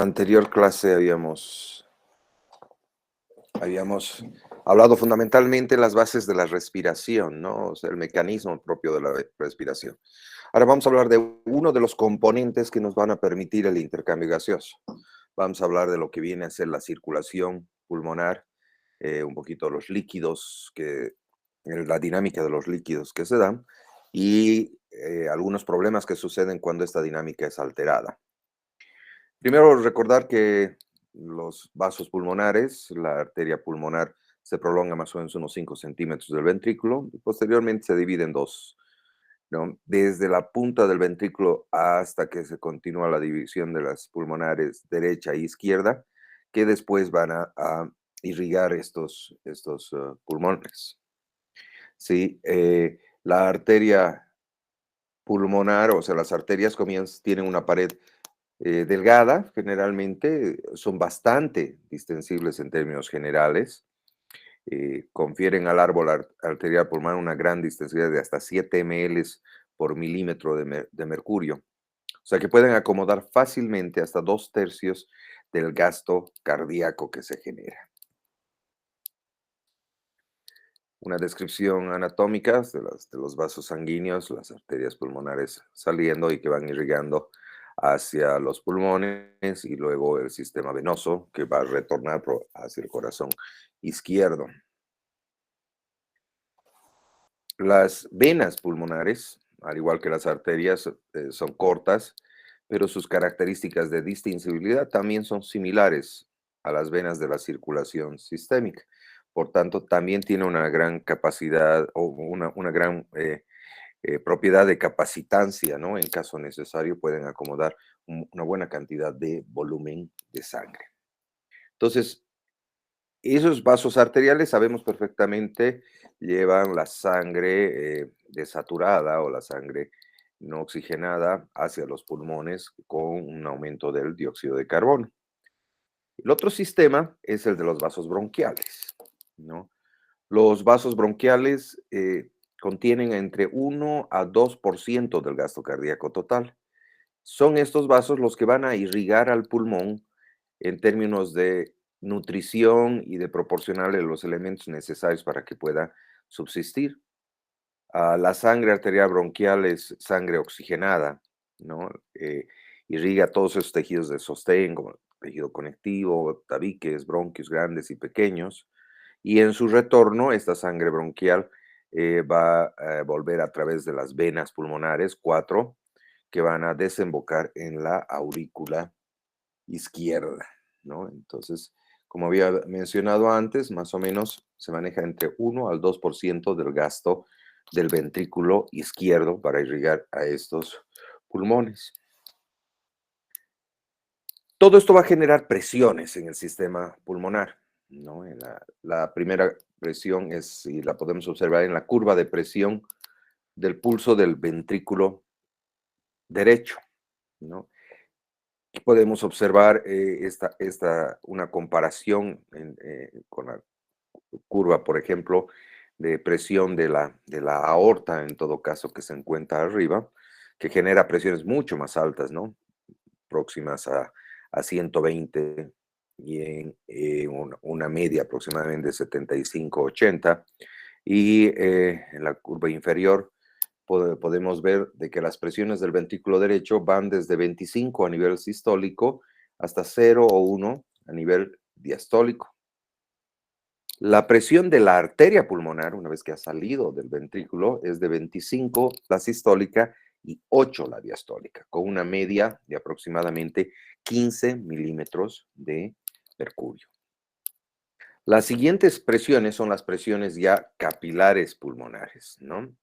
anterior clase habíamos hablado fundamentalmente de las bases de la respiración, ¿no? O sea, el mecanismo propio de la respiración. Ahora vamos a hablar de uno de los componentes que nos van a permitir el intercambio gaseoso. Vamos a hablar de lo que viene a ser la circulación pulmonar, un poquito los líquidos, la dinámica de los líquidos que se dan y algunos problemas que suceden cuando esta dinámica es alterada. Primero, recordar que los vasos pulmonares, la arteria pulmonar se prolonga más o menos unos 5 centímetros del ventrículo y posteriormente se divide en dos, ¿no? Desde la punta del ventrículo hasta que se continúa la división de las pulmonares derecha e izquierda, que después van a irrigar estos pulmones. ¿Sí? La arteria pulmonar, o sea, las arterias tienen una pared delgada, generalmente, son bastante distensibles en términos generales, confieren al árbol arterial pulmonar una gran distensibilidad de hasta 7 ml por milímetro de mercurio, o sea que pueden acomodar fácilmente hasta 2/3 del gasto cardíaco que se genera. Una descripción anatómica de los vasos sanguíneos, las arterias pulmonares saliendo y que van irrigando hacia los pulmones y luego el sistema venoso que va a retornar hacia el corazón izquierdo. Las venas pulmonares, al igual que las arterias, son cortas, pero sus características de distinguibilidad también son similares a las venas de la circulación sistémica. Por tanto, también tiene una gran capacidad o una gran propiedad de capacitancia, ¿no? En caso necesario, pueden acomodar una buena cantidad de volumen de sangre. Entonces, esos vasos arteriales, sabemos perfectamente, llevan la sangre desaturada o la sangre no oxigenada hacia los pulmones con un aumento del dióxido de carbono. El otro sistema es el de los vasos bronquiales, ¿no? Los vasos bronquiales contienen entre 1 a 2% del gasto cardíaco total. Son estos vasos los que van a irrigar al pulmón en términos de nutrición y de proporcionarle los elementos necesarios para que pueda subsistir. La sangre arterial bronquial es sangre oxigenada, ¿no? Irriga todos esos tejidos de sostén, como el tejido conectivo, tabiques, bronquios grandes y pequeños. Y en su retorno, esta sangre bronquial va a volver a través de las venas pulmonares, 4, que van a desembocar en la aurícula izquierda, ¿no? Entonces, como había mencionado antes, más o menos se maneja entre 1 al 2% del gasto del ventrículo izquierdo para irrigar a estos pulmones. Todo esto va a generar presiones en el sistema pulmonar, ¿no? La primera presión es, y la podemos observar en la curva de presión del pulso del ventrículo derecho, ¿no? Podemos observar una comparación con la curva, por ejemplo, de presión de la aorta, en todo caso, que se encuentra arriba, que genera presiones mucho más altas, ¿no? Próximas a 120 y una media aproximadamente de 75-80. Y en la curva inferior podemos ver de que las presiones del ventrículo derecho van desde 25 a nivel sistólico hasta 0 o 1 a nivel diastólico. La presión de la arteria pulmonar, una vez que ha salido del ventrículo, es de 25 la sistólica y 8 la diastólica, con una media de aproximadamente 15 milímetros de mercurio. Las siguientes presiones son las presiones ya capilares pulmonares, ¿no?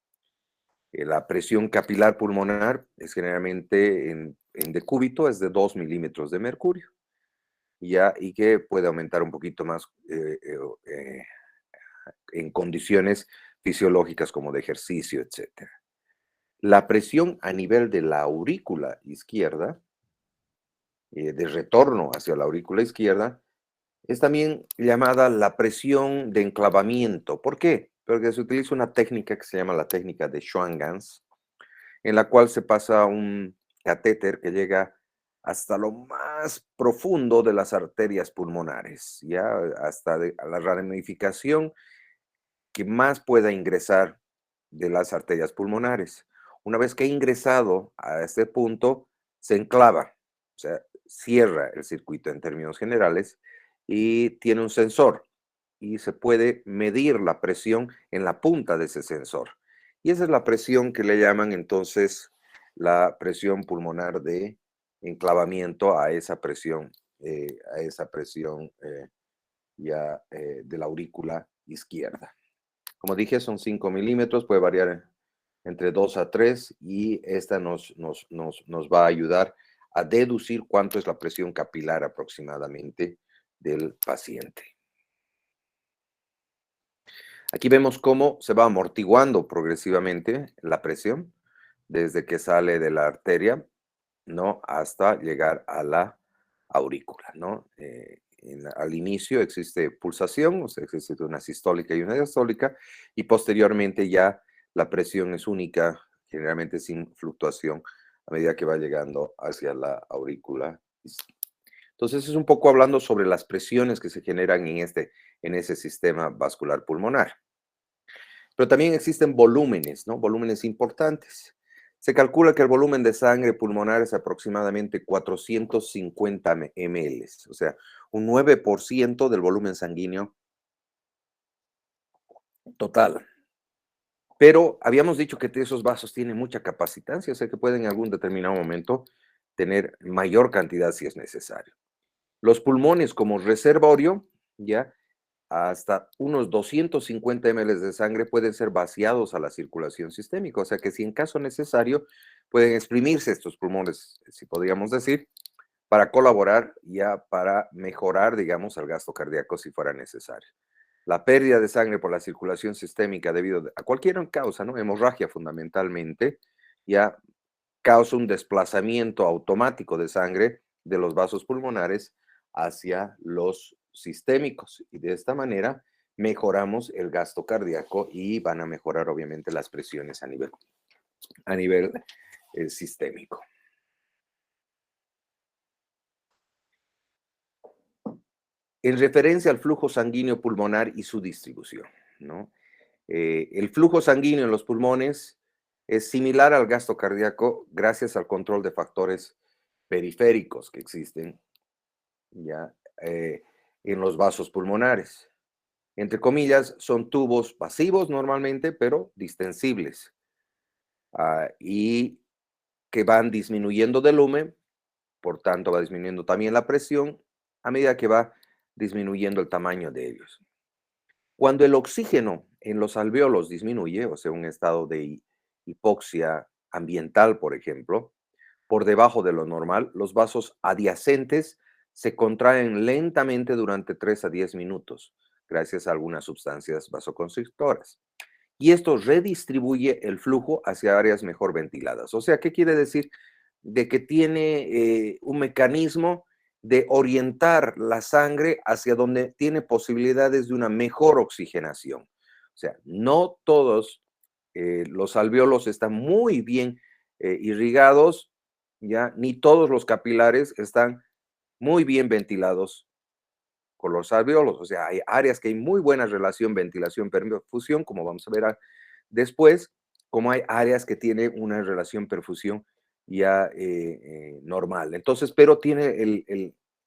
La presión capilar pulmonar es generalmente en decúbito, es de 2 milímetros de mercurio, y que puede aumentar un poquito más en condiciones fisiológicas como de ejercicio, etc. La presión a nivel de la aurícula izquierda, de retorno hacia la aurícula izquierda, es también llamada la presión de enclavamiento. ¿Por qué? Porque se utiliza una técnica que se llama la técnica de Schwann-Ganz, en la cual se pasa un catéter que llega hasta lo más más profundo de las arterias pulmonares, ya hasta a la ramificación que más pueda ingresar de las arterias pulmonares. Una vez que ha ingresado a este punto, se enclava, o sea, cierra el circuito en términos generales y tiene un sensor y se puede medir la presión en la punta de ese sensor. Y esa es la presión que le llaman entonces la presión pulmonar de enclavamiento a esa presión de la aurícula izquierda. Como dije, son 5 milímetros, puede variar entre 2 a 3 y esta nos va a ayudar a deducir cuánto es la presión capilar aproximadamente del paciente. Aquí vemos cómo se va amortiguando progresivamente la presión desde que sale de la arteria, ¿no? Hasta llegar a la aurícula, ¿no? Al inicio existe pulsación, o sea, existe una sistólica y una diastólica, y posteriormente ya la presión es única, generalmente sin fluctuación, a medida que va llegando hacia la aurícula. Entonces, es un poco hablando sobre las presiones que se generan en ese sistema vascular pulmonar. Pero también existen volúmenes, ¿no? Volúmenes importantes. Se calcula que el volumen de sangre pulmonar es aproximadamente 450 ml, o sea, un 9% del volumen sanguíneo total. Pero habíamos dicho que esos vasos tienen mucha capacitancia, o sea que pueden en algún determinado momento tener mayor cantidad si es necesario. Los pulmones como reservorio, ya hasta unos 250 ml de sangre pueden ser vaciados a la circulación sistémica, o sea que si en caso necesario pueden exprimirse estos pulmones, si podríamos decir, para colaborar ya para mejorar, digamos, el gasto cardíaco si fuera necesario. La pérdida de sangre por la circulación sistémica debido a cualquier causa, ¿no? Hemorragia fundamentalmente, ya causa un desplazamiento automático de sangre de los vasos pulmonares hacia los sistémicos y de esta manera mejoramos el gasto cardíaco y van a mejorar obviamente las presiones a nivel sistémico. En referencia al flujo sanguíneo pulmonar y su distribución, ¿no? El flujo sanguíneo en los pulmones es similar al gasto cardíaco gracias al control de factores periféricos que existen ya en los vasos pulmonares. Entre comillas, son tubos pasivos normalmente, pero distensibles y que van disminuyendo de lumen, por tanto va disminuyendo también la presión a medida que va disminuyendo el tamaño de ellos. Cuando el oxígeno en los alvéolos disminuye, o sea, un estado de hipoxia ambiental, por ejemplo, por debajo de lo normal, los vasos adyacentes se contraen lentamente durante 3 a 10 minutos, gracias a algunas sustancias vasoconstrictoras. Y esto redistribuye el flujo hacia áreas mejor ventiladas. O sea, ¿qué quiere decir? De que tiene un mecanismo de orientar la sangre hacia donde tiene posibilidades de una mejor oxigenación. O sea, no todos los alvéolos están muy bien irrigados, ya, ni todos los capilares están muy bien ventilados con los alvéolos. O sea, hay áreas que hay muy buena relación ventilación-perfusión, como vamos a ver después, como hay áreas que tienen una relación perfusión ya normal. Entonces, pero tiene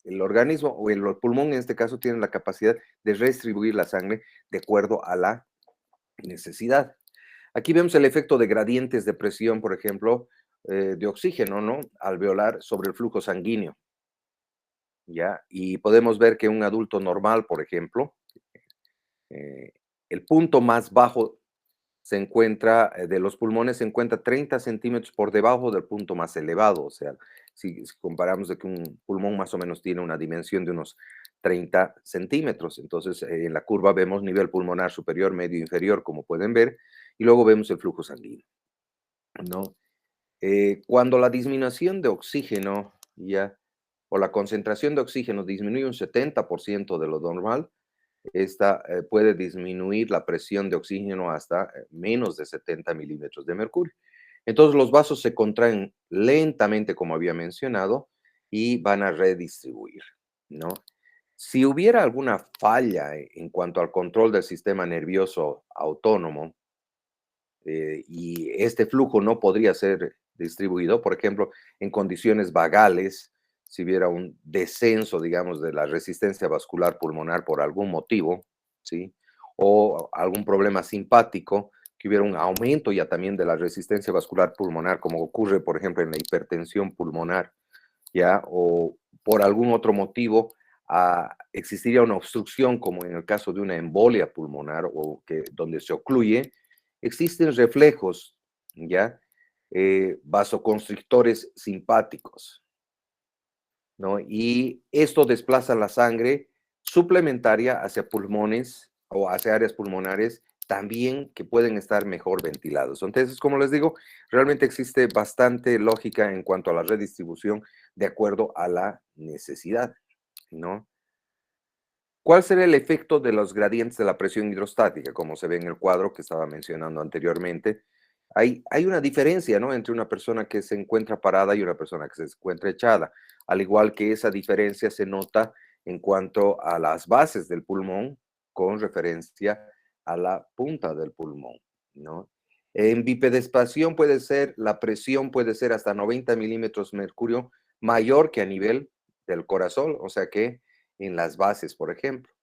el organismo o el pulmón en este caso tiene la capacidad de redistribuir la sangre de acuerdo a la necesidad. Aquí vemos el efecto de gradientes de presión, por ejemplo, de oxígeno, ¿no? Alveolar sobre el flujo sanguíneo, ¿ya? Y podemos ver que un adulto normal, por ejemplo, eh, el punto más bajo de los pulmones se encuentra 30 centímetros por debajo del punto más elevado. O sea, si comparamos de que un pulmón más o menos tiene una dimensión de unos 30 centímetros. Entonces, en la curva vemos nivel pulmonar superior, medio, inferior, como pueden ver, y luego vemos el flujo sanguíneo, ¿no? Cuando la disminución de oxígeno ya, o la concentración de oxígeno disminuye un 70% de lo normal, esta puede disminuir la presión de oxígeno hasta menos de 70 milímetros de mercurio. Entonces los vasos se contraen lentamente, como había mencionado, y van a redistribuir, ¿no? Si hubiera alguna falla en cuanto al control del sistema nervioso autónomo, y este flujo no podría ser distribuido, por ejemplo, en condiciones vagales, si hubiera un descenso, digamos, de la resistencia vascular pulmonar por algún motivo, ¿sí? O algún problema simpático, que hubiera un aumento ya también de la resistencia vascular pulmonar, como ocurre, por ejemplo, en la hipertensión pulmonar, ¿ya? O por algún otro motivo existiría una obstrucción, como en el caso de una embolia pulmonar o que, donde se ocluye, existen reflejos, ¿ya? Vasoconstrictores simpáticos, ¿no? Y esto desplaza la sangre suplementaria hacia pulmones o hacia áreas pulmonares también que pueden estar mejor ventilados. Entonces, como les digo, realmente existe bastante lógica en cuanto a la redistribución de acuerdo a la necesidad, ¿no? ¿Cuál será el efecto de los gradientes de la presión hidrostática? Como se ve en el cuadro que estaba mencionando anteriormente, hay una diferencia, ¿no? Entre una persona que se encuentra parada y una persona que se encuentra echada, al igual que esa diferencia se nota en cuanto a las bases del pulmón con referencia a la punta del pulmón, ¿no? En bipedespación la presión puede ser hasta 90 milímetros mercurio mayor que a nivel del corazón, o sea que en las bases, por ejemplo.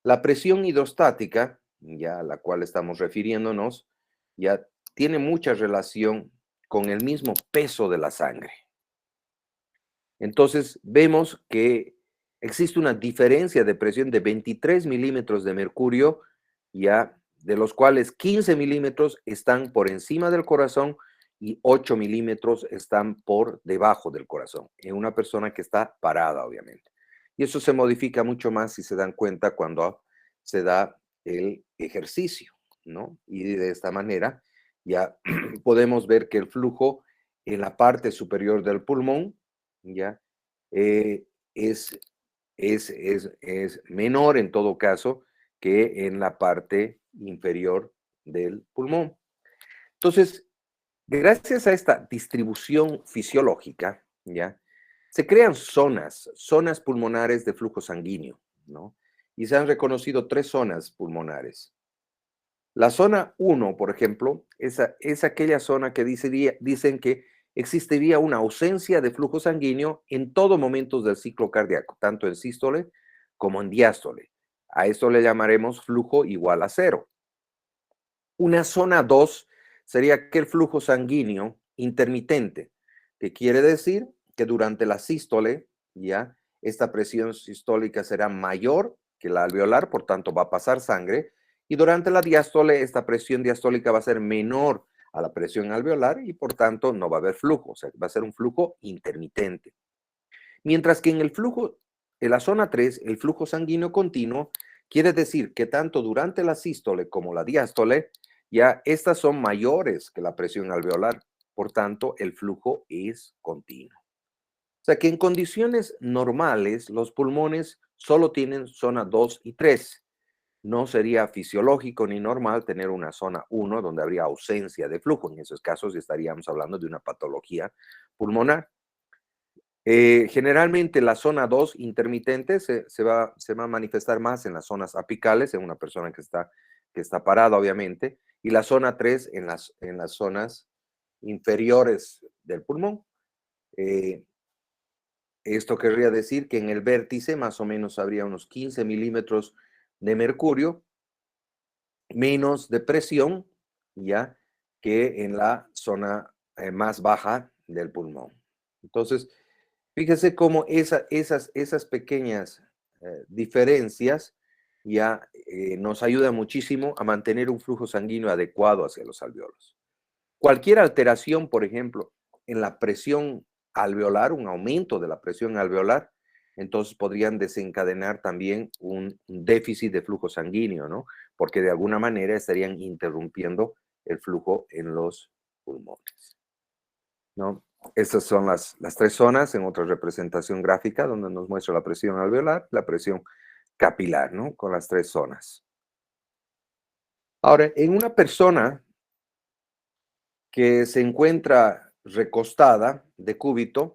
La presión hidrostática, ya a la cual estamos refiriéndonos, ya tiene mucha relación con el mismo peso de la sangre. Entonces, vemos que existe una diferencia de presión de 23 milímetros de mercurio, ya de los cuales 15 milímetros están por encima del corazón y 8 milímetros están por debajo del corazón, en una persona que está parada, obviamente. Y eso se modifica mucho más si se dan cuenta cuando se da el ejercicio, ¿no? Y de esta manera ya podemos ver que el flujo en la parte superior del pulmón, ¿ya? Eh, es, es menor en todo caso que en la parte inferior del pulmón. Entonces, gracias a esta distribución fisiológica, ¿ya? Se crean zonas pulmonares de flujo sanguíneo, ¿no? Y se han reconocido tres zonas pulmonares. La zona uno, por ejemplo, es aquella zona que dicen que existiría una ausencia de flujo sanguíneo en todo momento del ciclo cardíaco, tanto en sístole como en diástole. A esto le llamaremos flujo igual a cero. Una zona 2 sería aquel flujo sanguíneo intermitente, que quiere decir que durante la sístole, ya, esta presión sistólica será mayor que la alveolar, por tanto va a pasar sangre, y durante la diástole, esta presión diastólica va a ser menor a la presión alveolar y por tanto no va a haber flujo, o sea, va a ser un flujo intermitente. Mientras que en la zona 3, el flujo sanguíneo continuo quiere decir que tanto durante la sístole como la diástole, ya estas son mayores que la presión alveolar. Por tanto, el flujo es continuo. O sea que en condiciones normales, los pulmones solo tienen zona 2 y 3. No sería fisiológico ni normal tener una zona 1 donde habría ausencia de flujo. En esos casos estaríamos hablando de una patología pulmonar. Generalmente la zona 2 intermitente se va a manifestar más en las zonas apicales, en una persona que está parada, obviamente, y la zona 3 en las zonas inferiores del pulmón. Eh, Esto querría decir que en el vértice más o menos habría unos 15 milímetros de mercurio, menos de presión, ya, que en la zona más baja del pulmón. Entonces, fíjese cómo esas pequeñas diferencias ya nos ayudan muchísimo a mantener un flujo sanguíneo adecuado hacia los alveolos. Cualquier alteración, por ejemplo, en la presión alveolar, un aumento de la presión alveolar, entonces podrían desencadenar también un déficit de flujo sanguíneo, ¿no? Porque de alguna manera estarían interrumpiendo el flujo en los pulmones, ¿no? Estas son las tres zonas en otra representación gráfica donde nos muestra la presión alveolar, la presión capilar, ¿no? Con las tres zonas. Ahora, en una persona que se encuentra recostada de cúbito,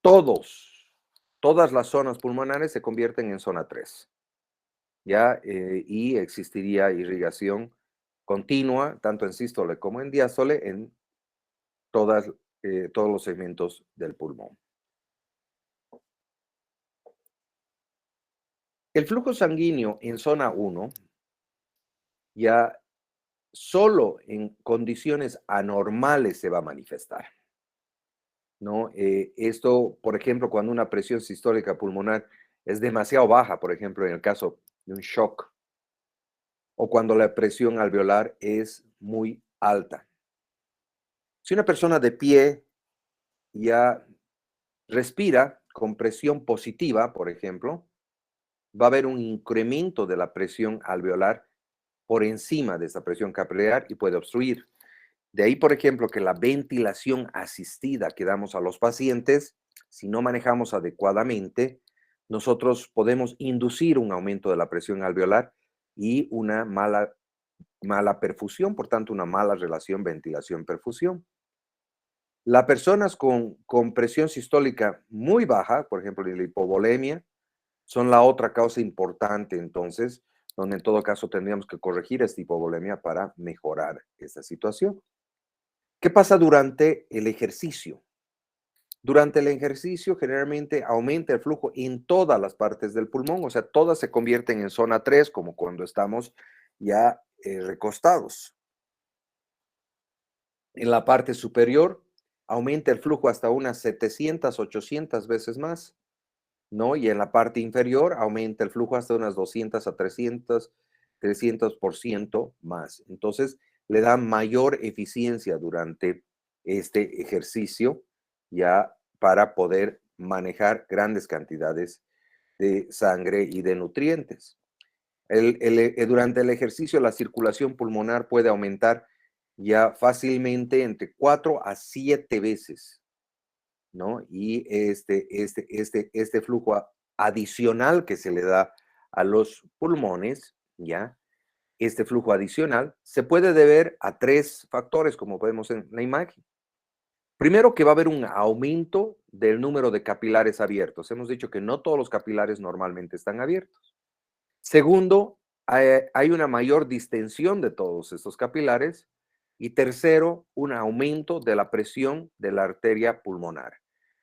todas las zonas pulmonares se convierten en zona 3, ¿ya? Y existiría irrigación continua, tanto en sístole como en diástole, en todos los segmentos del pulmón. El flujo sanguíneo en zona 1 ya solo en condiciones anormales se va a manifestar, ¿no? Esto, por ejemplo, cuando una presión sistólica pulmonar es demasiado baja, por ejemplo, en el caso de un shock, o cuando la presión alveolar es muy alta. Si una persona de pie ya respira con presión positiva, por ejemplo, va a haber un incremento de la presión alveolar por encima de esa presión capilar y puede obstruir. De ahí, por ejemplo, que la ventilación asistida que damos a los pacientes, si no manejamos adecuadamente, nosotros podemos inducir un aumento de la presión alveolar y una mala perfusión, por tanto, una mala relación ventilación-perfusión. Las personas con presión sistólica muy baja, por ejemplo, la hipovolemia, son la otra causa importante, entonces, donde en todo caso tendríamos que corregir esta hipovolemia para mejorar esta situación. ¿Qué pasa durante el ejercicio? Durante el ejercicio generalmente aumenta el flujo en todas las partes del pulmón, o sea, todas se convierten en zona 3, como cuando estamos ya recostados. En la parte superior aumenta el flujo hasta unas 700, 800 veces más, ¿no? Y en la parte inferior aumenta el flujo hasta unas 200 a 300% más. Entonces, le da mayor eficiencia durante este ejercicio ya para poder manejar grandes cantidades de sangre y de nutrientes. Durante el ejercicio, la circulación pulmonar puede aumentar ya fácilmente entre 4 a 7 veces, ¿no? Y este flujo adicional que se le da a los pulmones, ¿ya? Este flujo adicional se puede deber a 3 factores, como vemos en la imagen. Primero, que va a haber un aumento del número de capilares abiertos. Hemos dicho que no todos los capilares normalmente están abiertos. Segundo, hay una mayor distensión de todos estos capilares. Y tercero, un aumento de la presión de la arteria pulmonar.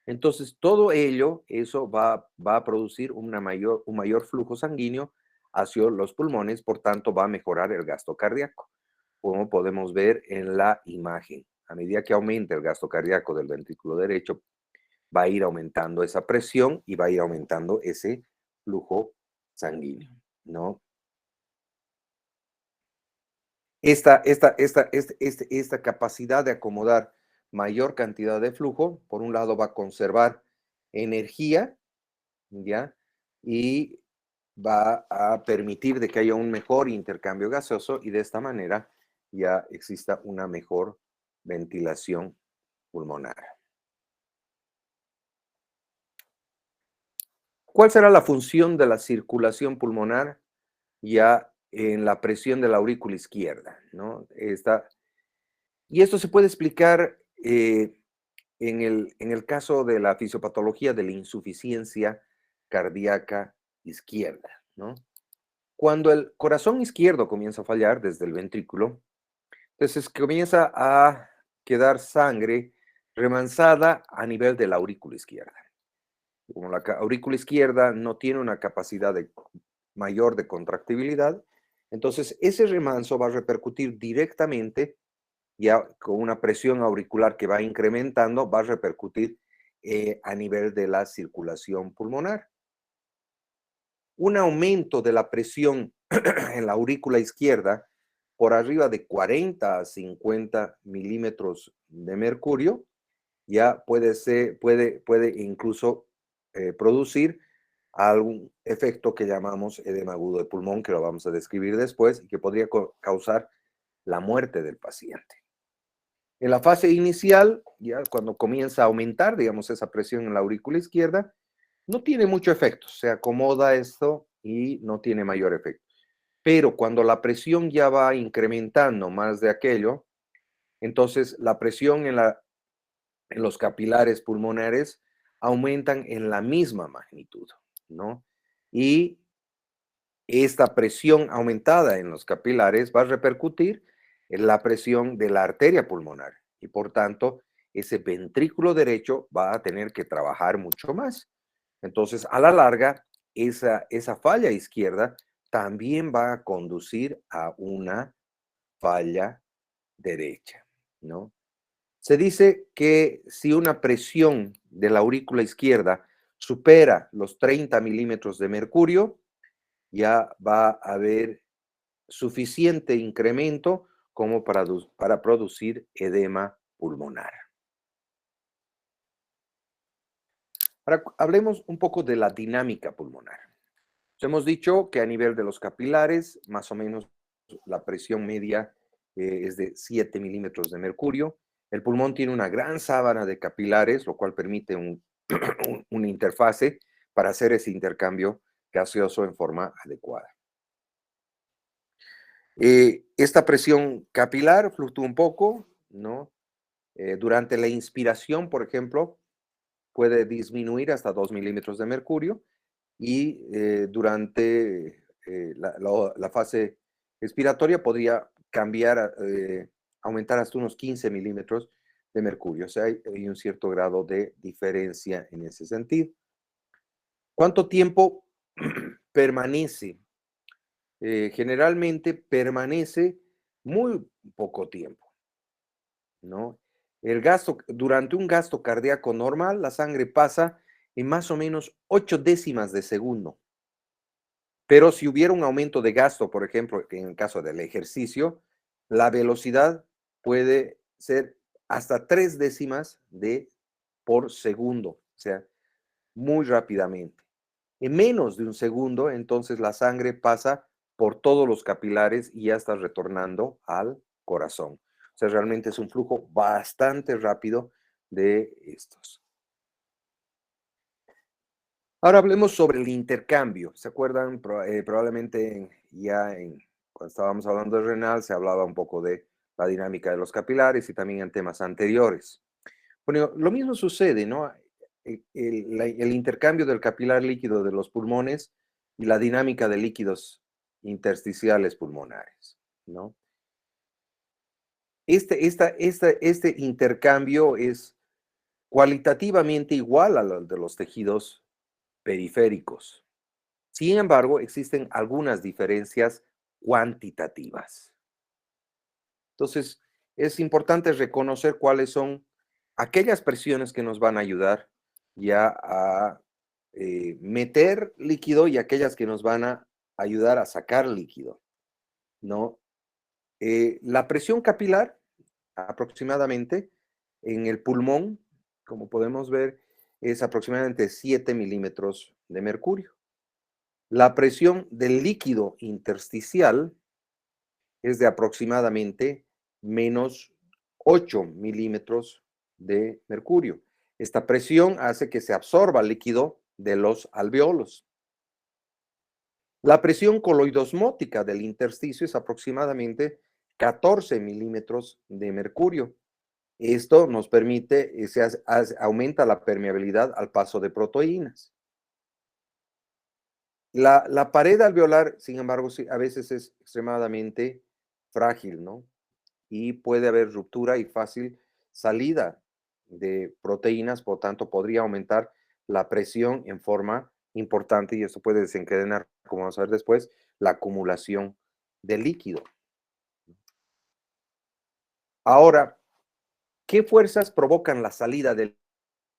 Entonces, todo ello, eso va a producir un mayor flujo sanguíneo hacia los pulmones, por tanto, va a mejorar el gasto cardíaco, como podemos ver en la imagen. A medida que aumente el gasto cardíaco del ventrículo derecho, va a ir aumentando esa presión y va a ir aumentando ese flujo sanguíneo, ¿no? Esta capacidad de acomodar mayor cantidad de flujo, por un lado va a conservar energía, ¿ya? Y va a permitir de que haya un mejor intercambio gaseoso y de esta manera ya exista una mejor ventilación pulmonar. ¿Cuál será la función de la circulación pulmonar ya en la presión de la aurícula izquierda, ¿no? Y esto se puede explicar en el caso de la fisiopatología de la insuficiencia cardíaca izquierda, ¿no? Cuando el corazón izquierdo comienza a fallar desde el ventrículo, entonces comienza a quedar sangre remansada a nivel de la aurícula izquierda. Como la aurícula izquierda no tiene una capacidad mayor de contractibilidad, entonces ese remanso va a repercutir directamente, ya con una presión auricular que va incrementando, va a repercutir a nivel de la circulación pulmonar. Un aumento de la presión en la aurícula izquierda por arriba de 40 a 50 milímetros de mercurio, ya puede incluso producir algún efecto que llamamos edema agudo de pulmón, que lo vamos a describir después, y que podría causar la muerte del paciente. En la fase inicial, ya cuando comienza a aumentar, digamos, esa presión en la aurícula izquierda, no tiene mucho efecto, se acomoda esto y no tiene mayor efecto. Pero cuando la presión ya va incrementando más de aquello, entonces la presión en los capilares pulmonares aumentan en la misma magnitud, ¿no? Y esta presión aumentada en los capilares va a repercutir en la presión de la arteria pulmonar y por tanto ese ventrículo derecho va a tener que trabajar mucho más. Entonces, a la larga, esa falla izquierda también va a conducir a una falla derecha, ¿no? Se dice que si una presión de la aurícula izquierda supera los 30 milímetros de mercurio, ya va a haber suficiente incremento como para producir edema pulmonar. Ahora hablemos un poco de la dinámica pulmonar. Hemos dicho que a nivel de los capilares, más o menos la presión media es de 7 milímetros de mercurio. El pulmón tiene una gran sábana de capilares, lo cual permite una interfase para hacer ese intercambio gaseoso en forma adecuada. Esta presión capilar fluctúa un poco, ¿no? Durante la inspiración, por ejemplo, puede disminuir hasta 2 milímetros de mercurio y durante la fase expiratoria podría cambiar, aumentar hasta unos 15 milímetros de mercurio. O sea, hay un cierto grado de diferencia en ese sentido. ¿Cuánto tiempo permanece? Generalmente permanece muy poco tiempo, ¿no? Durante un gasto cardíaco normal, la sangre pasa en más o menos 8 décimas de segundo. Pero si hubiera un aumento de gasto, por ejemplo, en el caso del ejercicio, la velocidad puede ser hasta 3 décimas por segundo, o sea, muy rápidamente. En menos de un segundo, entonces la sangre pasa por todos los capilares y ya está retornando al corazón. O sea, realmente es un flujo bastante rápido de estos. Ahora hablemos sobre el intercambio. ¿Se acuerdan? Probablemente cuando estábamos hablando de renal se hablaba un poco de la dinámica de los capilares y también en temas anteriores. Bueno, lo mismo sucede, ¿no? El intercambio del capilar líquido de los pulmones y la dinámica de líquidos intersticiales pulmonares, ¿no? Este intercambio es cualitativamente igual a lo de los tejidos periféricos. Sin embargo, existen algunas diferencias cuantitativas. Entonces, es importante reconocer cuáles son aquellas presiones que nos van a ayudar ya a meter líquido y aquellas que nos van a ayudar a sacar líquido, ¿no? La presión capilar, aproximadamente, en el pulmón, como podemos ver, es aproximadamente 7 milímetros de mercurio. La presión del líquido intersticial es de aproximadamente menos 8 milímetros de mercurio. Esta presión hace que se absorba el líquido de los alveolos. La presión coloidosmótica del intersticio es aproximadamente 14 milímetros de mercurio. Esto nos permite, aumenta la permeabilidad al paso de proteínas. La pared alveolar, sin embargo, sí, a veces es extremadamente frágil, ¿no? Y puede haber ruptura y fácil salida de proteínas, por tanto, podría aumentar la presión en forma importante y eso puede desencadenar, como vamos a ver después, la acumulación de líquido. Ahora, ¿qué fuerzas provocan la salida del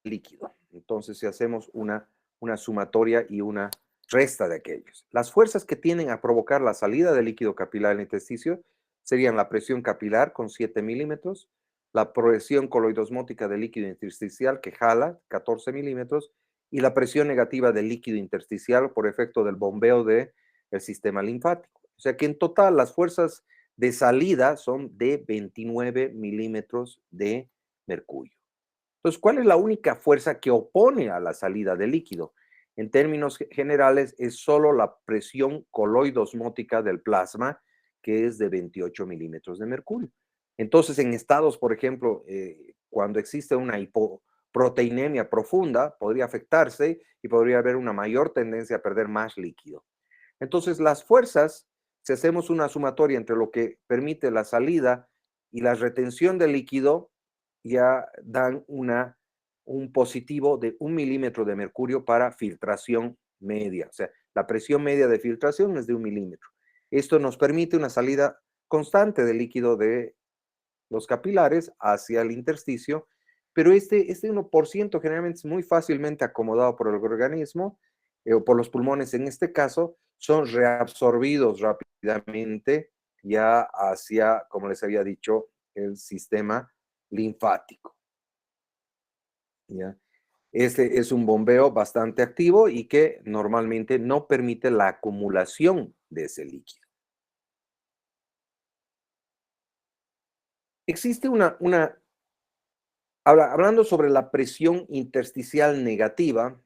líquido? Entonces, si hacemos una sumatoria y una resta de aquellos. Las fuerzas que tienden a provocar la salida del líquido capilar en el intersticio serían la presión capilar con 7 milímetros, la presión coloidosmótica del líquido intersticial que jala 14 milímetros y la presión negativa del líquido intersticial por efecto del bombeo del sistema linfático. O sea que en total las fuerzas de salida son de 29 milímetros de mercurio. Entonces, ¿cuál es la única fuerza que opone a la salida de líquido? En términos generales, es solo la presión coloidosmótica del plasma, que es de 28 milímetros de mercurio. Entonces, en estados, por ejemplo, cuando existe una proteinemia profunda, podría afectarse y podría haber una mayor tendencia a perder más líquido. Entonces, las fuerzas, si hacemos una sumatoria entre lo que permite la salida y la retención de líquido, ya dan un positivo de 1 milímetro de mercurio para filtración media. O sea, la presión media de filtración es de 1 milímetro. Esto nos permite una salida constante de líquido de los capilares hacia el intersticio, pero este 1% generalmente es muy fácilmente acomodado por el organismo, o por los pulmones en este caso, son reabsorbidos rápidamente ya hacia, como les había dicho, el sistema linfático. ¿Ya? Este es un bombeo bastante activo y que normalmente no permite la acumulación de ese líquido. Existe hablando sobre la presión intersticial negativa,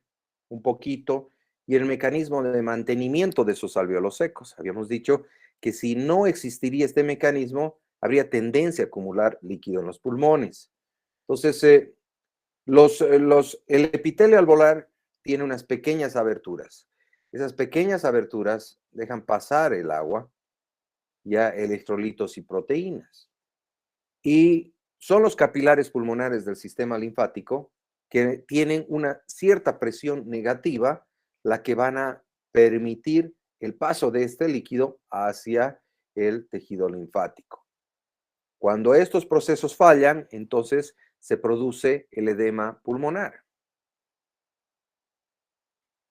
un poquito, y el mecanismo de mantenimiento de esos alvéolos secos. Habíamos dicho que si no existiría este mecanismo, habría tendencia a acumular líquido en los pulmones. Entonces, el epitelio alveolar tiene unas pequeñas aberturas. Esas pequeñas aberturas dejan pasar el agua, ya electrolitos y proteínas. Y son los capilares pulmonares del sistema linfático que tienen una cierta presión negativa, la que van a permitir el paso de este líquido hacia el tejido linfático. Cuando estos procesos fallan, entonces se produce el edema pulmonar.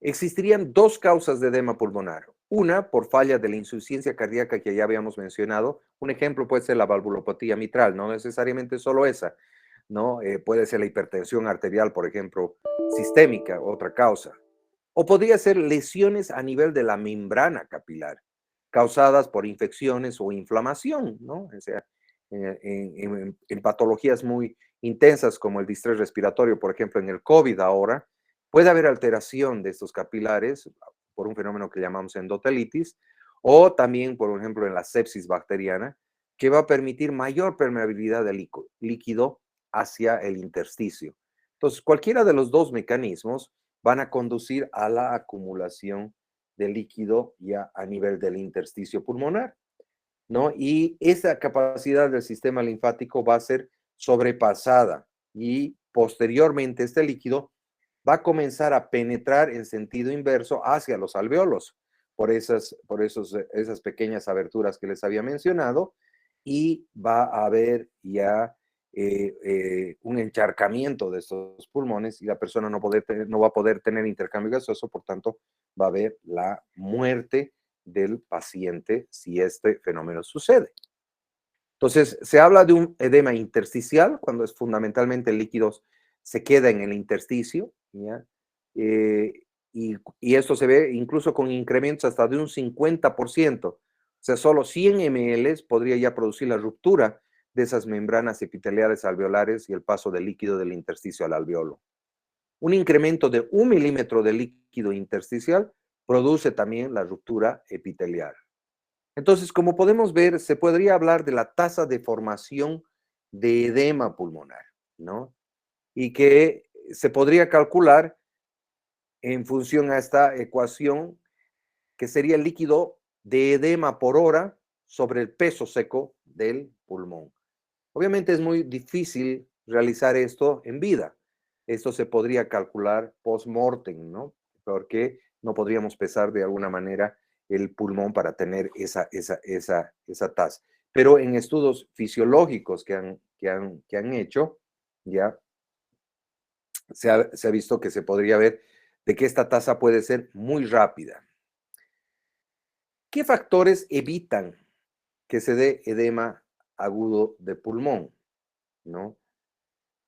Existirían dos causas de edema pulmonar. Una, por falla de la insuficiencia cardíaca que ya habíamos mencionado. Un ejemplo puede ser la valvulopatía mitral, no necesariamente solo esa, ¿no? Puede ser la hipertensión arterial, por ejemplo, sistémica, otra causa. O podría ser lesiones a nivel de la membrana capilar, causadas por infecciones o inflamación, ¿no? O sea, en patologías muy intensas como el distrés respiratorio, por ejemplo, en el COVID ahora, puede haber alteración de estos capilares por un fenómeno que llamamos endotelitis, o también, por ejemplo, en la sepsis bacteriana, que va a permitir mayor permeabilidad del líquido hacia el intersticio. Entonces, cualquiera de los dos mecanismos van a conducir a la acumulación de líquido ya a nivel del intersticio pulmonar, ¿no? Y esa capacidad del sistema linfático va a ser sobrepasada y posteriormente este líquido va a comenzar a penetrar en sentido inverso hacia los alvéolos esas pequeñas aberturas que les había mencionado, y va a haber ya un encharcamiento de estos pulmones y la persona no va a poder tener intercambio gaseoso, por tanto va a haber la muerte del paciente si este fenómeno sucede. Entonces, se habla de un edema intersticial cuando es fundamentalmente el líquido se queda en el intersticio, ¿ya? Y esto se ve incluso con incrementos hasta de un 50%. O sea, solo 100 ml podría ya producir la ruptura de esas membranas epiteliales alveolares y el paso del líquido del intersticio al alveolo. Un incremento de 1 milímetro de líquido intersticial produce también la ruptura epitelial. Entonces, como podemos ver, se podría hablar de la tasa de formación de edema pulmonar, ¿no? Y que se podría calcular en función a esta ecuación, que sería el líquido de edema por hora sobre el peso seco del pulmón. Obviamente es muy difícil realizar esto en vida. Esto se podría calcular post-mortem, ¿no? Porque no podríamos pesar de alguna manera el pulmón para tener esa tasa. Pero en estudios fisiológicos que han hecho, ya se ha visto que se podría ver de que esta tasa puede ser muy rápida. ¿Qué factores evitan que se dé edema agudo de pulmón? ¿No?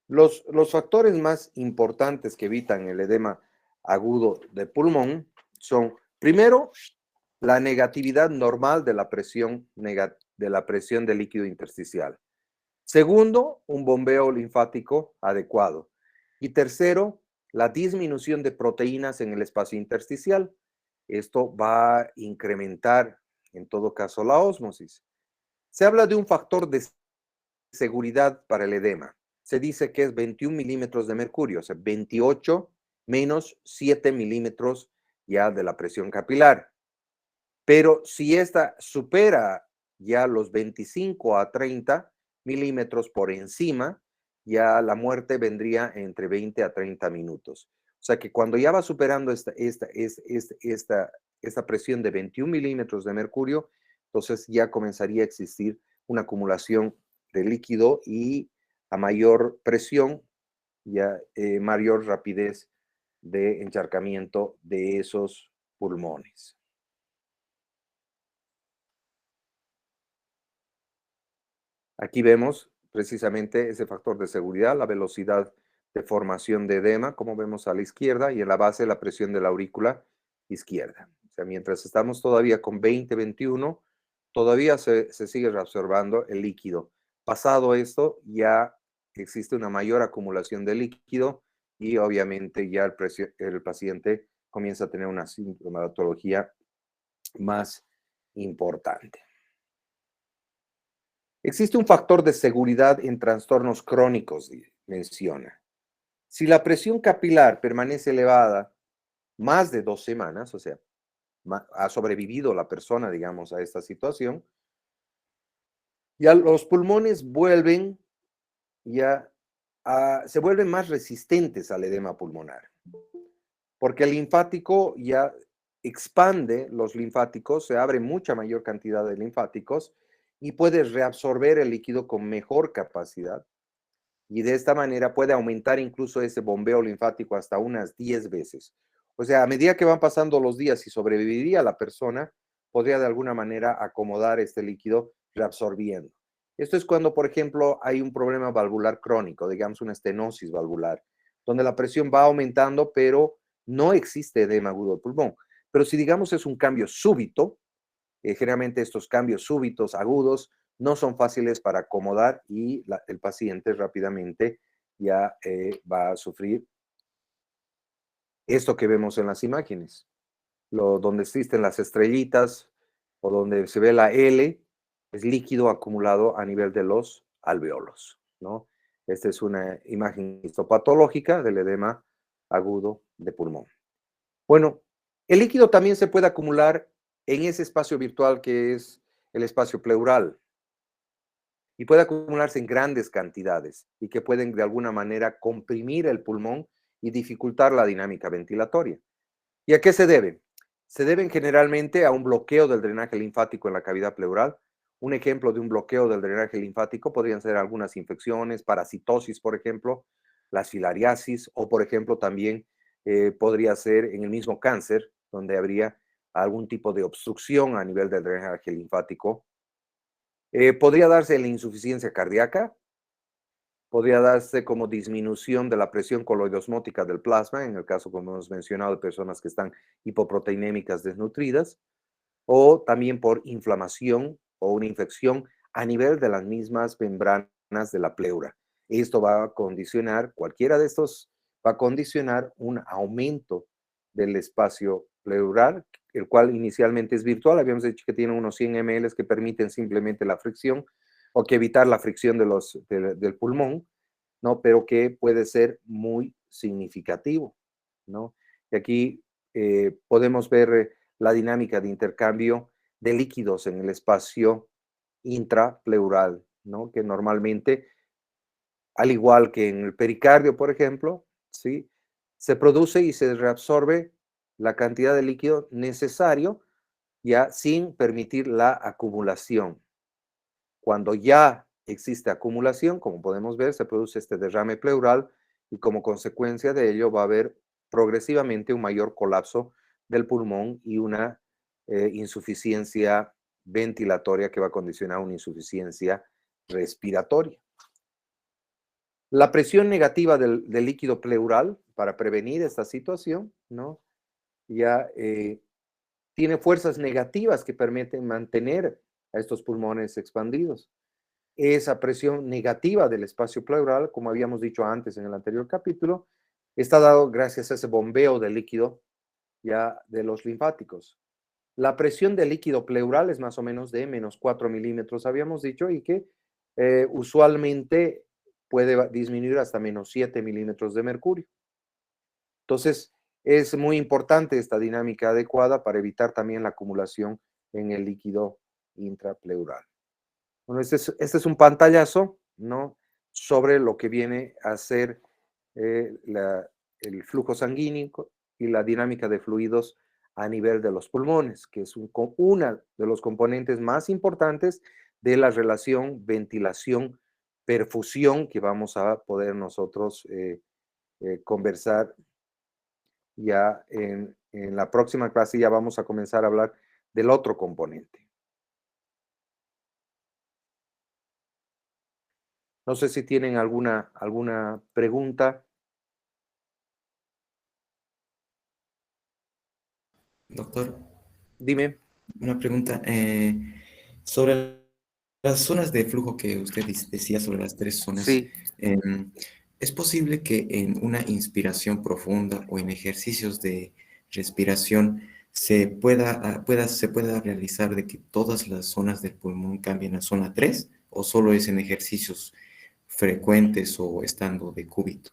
Los factores más importantes que evitan el edema agudo de pulmón son, primero, la negatividad normal de la presión del líquido intersticial. Segundo, un bombeo linfático adecuado. Y tercero, la disminución de proteínas en el espacio intersticial. Esto va a incrementar, en todo caso, la ósmosis. Se habla de un factor de seguridad para el edema. se dice que es 21 milímetros de mercurio, o sea, 28 menos 7 milímetros ya de la presión capilar. Pero si esta supera ya los 25 a 30 milímetros por encima, ya la muerte vendría entre 20 a 30 minutos. O sea que cuando ya va superando esta presión de 21 milímetros de mercurio, entonces ya comenzaría a existir una acumulación de líquido y a mayor presión, ya mayor rapidez de encharcamiento de esos pulmones. Aquí vemos precisamente ese factor de seguridad, la velocidad de formación de edema, como vemos a la izquierda, y en la base la presión de la aurícula izquierda. O sea, mientras estamos todavía con 20, 21, todavía se sigue reabsorbando el líquido. Pasado esto, ya existe una mayor acumulación de líquido y obviamente ya el paciente comienza a tener una sintomatología más importante. Existe un factor de seguridad en trastornos crónicos, menciona. Si la presión capilar permanece elevada más de 2 semanas, o sea, ha sobrevivido la persona, digamos, a esta situación, ya los pulmones ya se vuelven más resistentes al edema pulmonar, porque el linfático ya expande los linfáticos, se abre mucha mayor cantidad de linfáticos y puede reabsorber el líquido con mejor capacidad. Y de esta manera puede aumentar incluso ese bombeo linfático hasta unas 10 veces. O sea, a medida que van pasando los días y sobreviviría la persona, podría de alguna manera acomodar este líquido reabsorbiendo. Esto es cuando, por ejemplo, hay un problema valvular crónico, digamos una estenosis valvular, donde la presión va aumentando, pero no existe edema agudo del pulmón. Pero si, digamos, es un cambio súbito, generalmente estos cambios súbitos, agudos, no son fáciles para acomodar y el paciente rápidamente ya va a sufrir esto que vemos en las imágenes, donde existen las estrellitas o donde se ve la L, es líquido acumulado a nivel de los alveolos, ¿no? Esta es una imagen histopatológica del edema agudo de pulmón. Bueno, el líquido también se puede acumular en ese espacio virtual que es el espacio pleural y puede acumularse en grandes cantidades y que pueden de alguna manera comprimir el pulmón y dificultar la dinámica ventilatoria. ¿Y a qué se debe? Se deben generalmente a un bloqueo del drenaje linfático en la cavidad pleural. Un ejemplo de un bloqueo del drenaje linfático podrían ser algunas infecciones, parasitosis, por ejemplo, la filariasis o, por ejemplo, también podría ser en el mismo cáncer, donde habría algún tipo de obstrucción a nivel del drenaje linfático. Podría darse la insuficiencia cardíaca, podría darse como disminución de la presión coloidosmótica del plasma, en el caso, como hemos mencionado, de personas que están hipoproteinémicas desnutridas, o también por inflamación o una infección a nivel de las mismas membranas de la pleura. Esto va a condicionar, cualquiera de estos va a condicionar un aumento del espacio pleural, el cual inicialmente es virtual. Habíamos dicho que tiene unos 100 ml que permiten simplemente la fricción o que evitar la fricción del pulmón, ¿no? Pero que puede ser muy significativo, ¿no? Y aquí podemos ver la dinámica de intercambio de líquidos en el espacio intrapleural, ¿no? Que normalmente, al igual que en el pericardio, por ejemplo, ¿sí? Se produce y se reabsorbe la cantidad de líquido necesario ya sin permitir la acumulación. Cuando ya existe acumulación, como podemos ver, se produce este derrame pleural y como consecuencia de ello va a haber progresivamente un mayor colapso del pulmón y una insuficiencia ventilatoria que va a condicionar una insuficiencia respiratoria. La presión negativa del líquido pleural para prevenir esta situación, ¿no? Ya tiene fuerzas negativas que permiten mantener a estos pulmones expandidos. Esa presión negativa del espacio pleural, como habíamos dicho antes en el anterior capítulo, está dado gracias a ese bombeo de líquido ya de los linfáticos. La presión del líquido pleural es más o menos de -4 milímetros, habíamos dicho, y que usualmente puede disminuir hasta menos 7 milímetros de mercurio. Entonces, es muy importante esta dinámica adecuada para evitar también la acumulación en el líquido intrapleural. Bueno, este es un pantallazo, ¿no? Sobre lo que viene a ser el flujo sanguíneo y la dinámica de fluidos a nivel de los pulmones, que es una de los componentes más importantes de la relación ventilación-perfusión que vamos a poder nosotros conversar ya en la próxima clase. Ya vamos a comenzar a hablar del otro componente. No sé si tienen alguna pregunta. Doctor, Dime. una pregunta sobre las zonas de flujo que usted decía sobre las tres zonas. Sí, ¿Es posible que en una inspiración profunda o en ejercicios de respiración se pueda realizar de que todas las zonas del pulmón cambien a zona 3 o solo es en ejercicios frecuentes o estando de cúbito?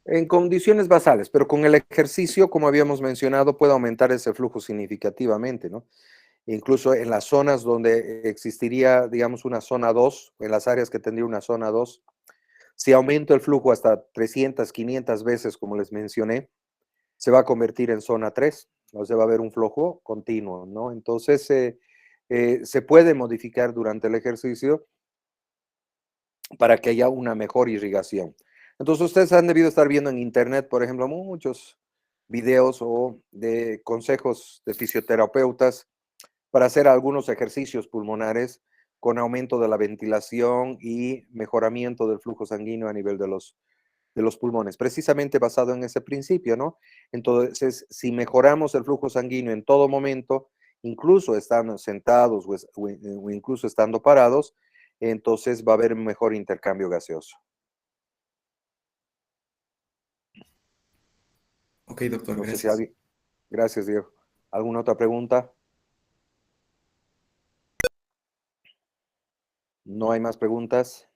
en condiciones basales, pero con el ejercicio, como habíamos mencionado, puede aumentar ese flujo significativamente, ¿no? Incluso en las zonas donde existiría, digamos, una zona 2, en las áreas que tendría una zona 2, si aumento el flujo hasta 300, 500 veces, como les mencioné, se va a convertir en zona 3, o sea, va a haber un flujo continuo, ¿no? Entonces, se puede modificar durante el ejercicio para que haya una mejor irrigación. Entonces, ustedes han debido estar viendo en internet, por ejemplo, muchos videos o de consejos de fisioterapeutas para hacer algunos ejercicios pulmonares con aumento de la ventilación y mejoramiento del flujo sanguíneo a nivel de los pulmones, precisamente basado en ese principio, ¿no? Entonces, si mejoramos el flujo sanguíneo en todo momento, incluso estando sentados o incluso estando parados, entonces va a haber un mejor intercambio gaseoso. Ok, doctor, No sé si gracias. alguien, gracias, Diego. ¿Alguna otra pregunta? ¿No hay más preguntas?